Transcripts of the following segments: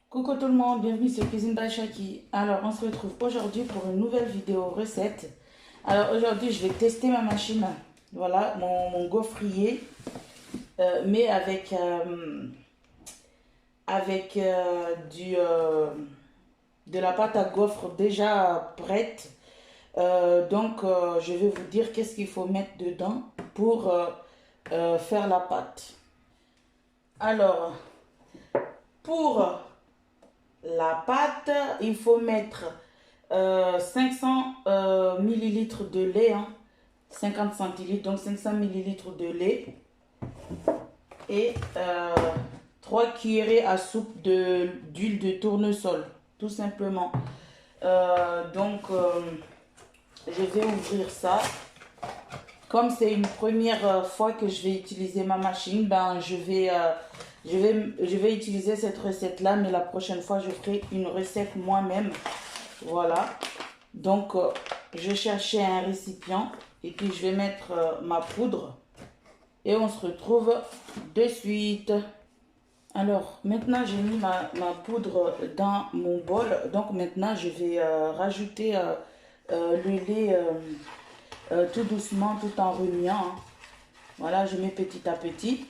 Coucou tout le monde, bienvenue sur Cuisine by Shaki. Alors, on se retrouve aujourd'hui pour une nouvelle vidéo recette. Alors, aujourd'hui, je vais tester ma machine. Voilà, mon gaufrier, mais avec de la pâte à gaufre déjà prête. Je vais vous dire qu'est-ce qu'il faut mettre dedans pour faire la pâte. Alors, pour la pâte, il faut mettre 500 millilitres de lait, 50 centilitres, donc 500 millilitres de lait et 3 cuillerées à soupe d'huile de tournesol, tout simplement. Je vais ouvrir ça. Comme c'est une première fois que je vais utiliser ma machine, je vais utiliser cette recette-là, mais la prochaine fois, je ferai une recette moi-même. Voilà. Je cherchais un récipient et puis je vais mettre ma poudre et on se retrouve de suite. Alors, maintenant, j'ai mis ma poudre dans mon bol. Donc, maintenant, je vais rajouter le lait tout doucement, tout en remuant. Voilà, je mets petit à petit.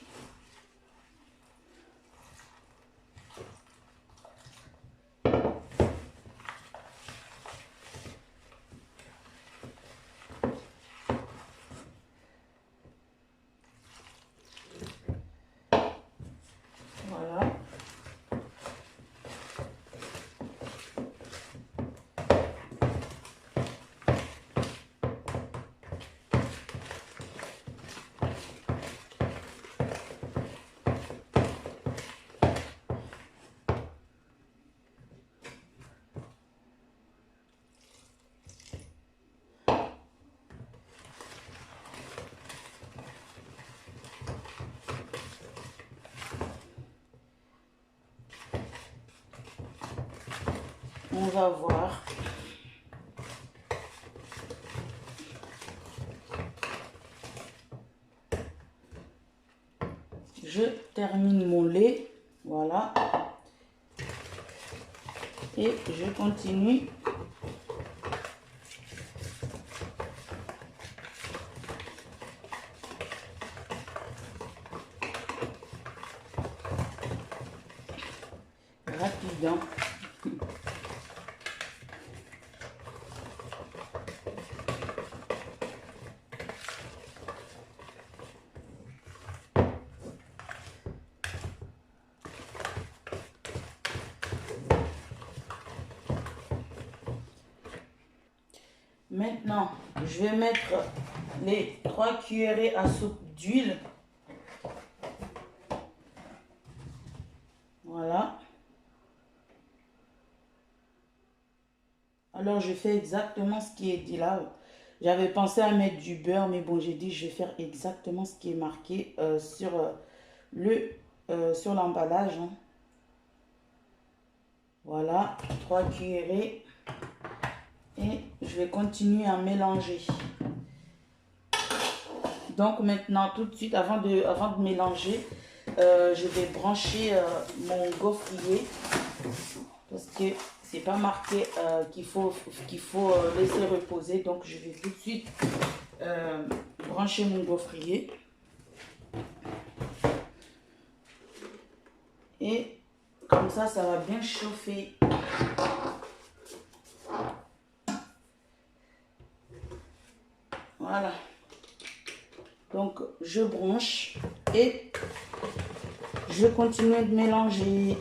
Voilà. On va voir. Je termine mon lait. Voilà. Et je continue. Rapide. Maintenant, je vais mettre les 3 cuillerées à soupe d'huile. Voilà. Alors, je fais exactement ce qui est dit là. J'avais pensé à mettre du beurre, mais bon, j'ai dit je vais faire exactement ce qui est marqué sur l'emballage. Voilà, 3 cuillerées. Et je vais continuer à mélanger. Donc maintenant, tout de suite, avant de mélanger, je vais brancher mon gaufrier. Parce que c'est pas marqué qu'il faut laisser reposer. Donc je vais tout de suite brancher mon gaufrier. Et comme ça va bien chauffer. Voilà. Donc, je branche et je continue de mélanger.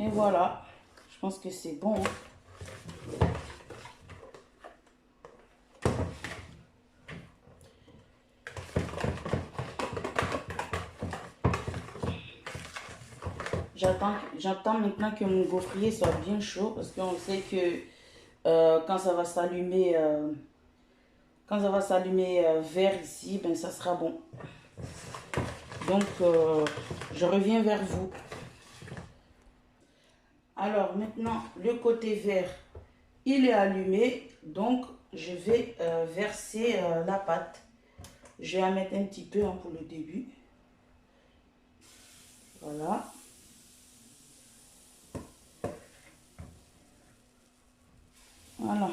Et voilà, je pense que c'est bon. J'attends maintenant que mon gaufrier soit bien chaud parce qu'on sait que quand ça va s'allumer vert ici, ben ça sera bon. Donc je reviens vers vous. Alors maintenant le côté vert il est allumé, donc je vais verser la pâte. Je vais en mettre un petit peu pour le début. Voilà. Voilà.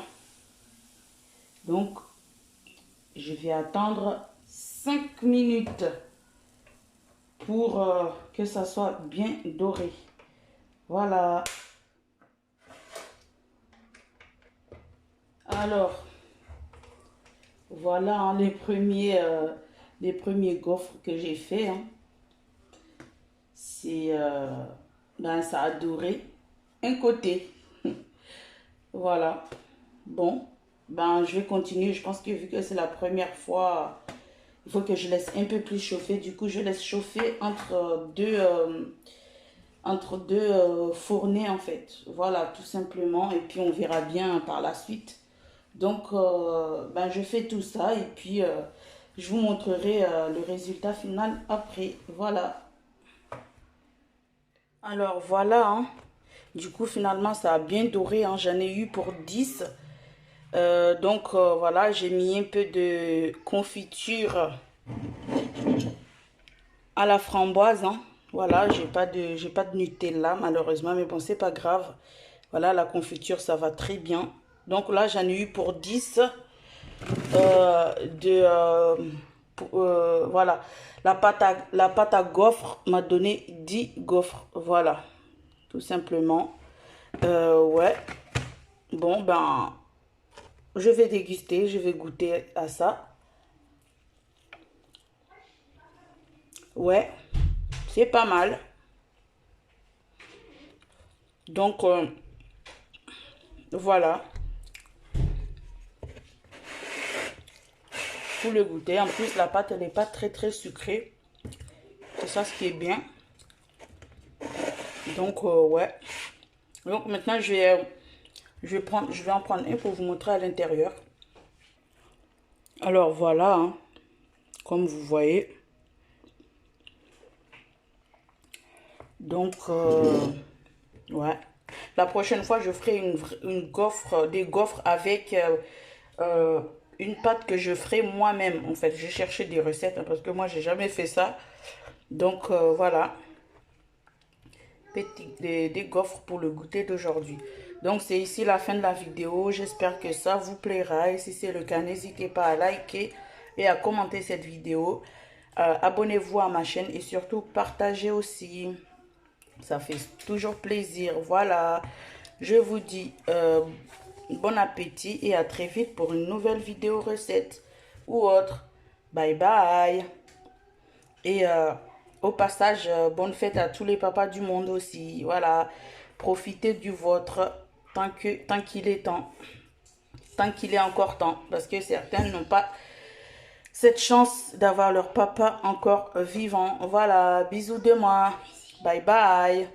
Donc, je vais attendre 5 minutes pour que ça soit bien doré. Voilà. Alors, voilà hein, les premiers gaufres que j'ai fait. Hein. C'est, ben, ça a doré un côté. Voilà. Bon, ben je vais continuer. Je pense que vu que c'est la première fois, il faut que je laisse un peu plus chauffer. Du coup, je laisse chauffer entre deux fournées en fait. Voilà, tout simplement. Et puis on verra bien par la suite. Donc, ben je fais tout ça et puis je vous montrerai le résultat final après. Voilà. Alors voilà, hein. Du coup, finalement, ça a bien doré. Hein. J'en ai eu pour 10. Donc voilà, j'ai mis un peu de confiture à la framboise. Hein. Voilà, j'ai pas de Nutella malheureusement, mais bon, c'est pas grave. Voilà, la confiture, ça va très bien. Donc là, j'en ai eu pour 10 voilà, la pâte à gaufres m'a donné 10 gaufres. Voilà, tout simplement. Ouais, bon, ben, je vais déguster, je vais goûter à ça. Ouais, c'est pas mal. Donc, voilà. Pour le goûter. En plus, la pâte, elle n'est pas très, très sucrée. C'est ça ce qui est bien. Donc, ouais. Donc, maintenant, je vais en prendre un pour vous montrer à l'intérieur. Alors, voilà. Hein, comme vous voyez. Donc, ouais. La prochaine fois, je ferai des gaufres avec une pâte que je ferai moi-même. En fait, j'ai cherché des recettes hein, parce que moi, j'ai jamais fait ça. Donc, voilà. Des gaufres pour le goûter d'aujourd'hui. Donc, c'est ici la fin de la vidéo. J'espère que ça vous plaira. Et si c'est le cas, n'hésitez pas à liker et à commenter cette vidéo. Abonnez-vous à ma chaîne et surtout partagez aussi. Ça fait toujours plaisir. Voilà. Je vous dis bon appétit et à très vite pour une nouvelle vidéo recette ou autre. Bye bye. Et au passage, bonne fête à tous les papas du monde aussi. Voilà. Profitez du vôtre tant qu'il est temps. Tant qu'il est encore temps. Parce que certains n'ont pas cette chance d'avoir leur papa encore vivant. Voilà. Bisous de moi. Bye bye.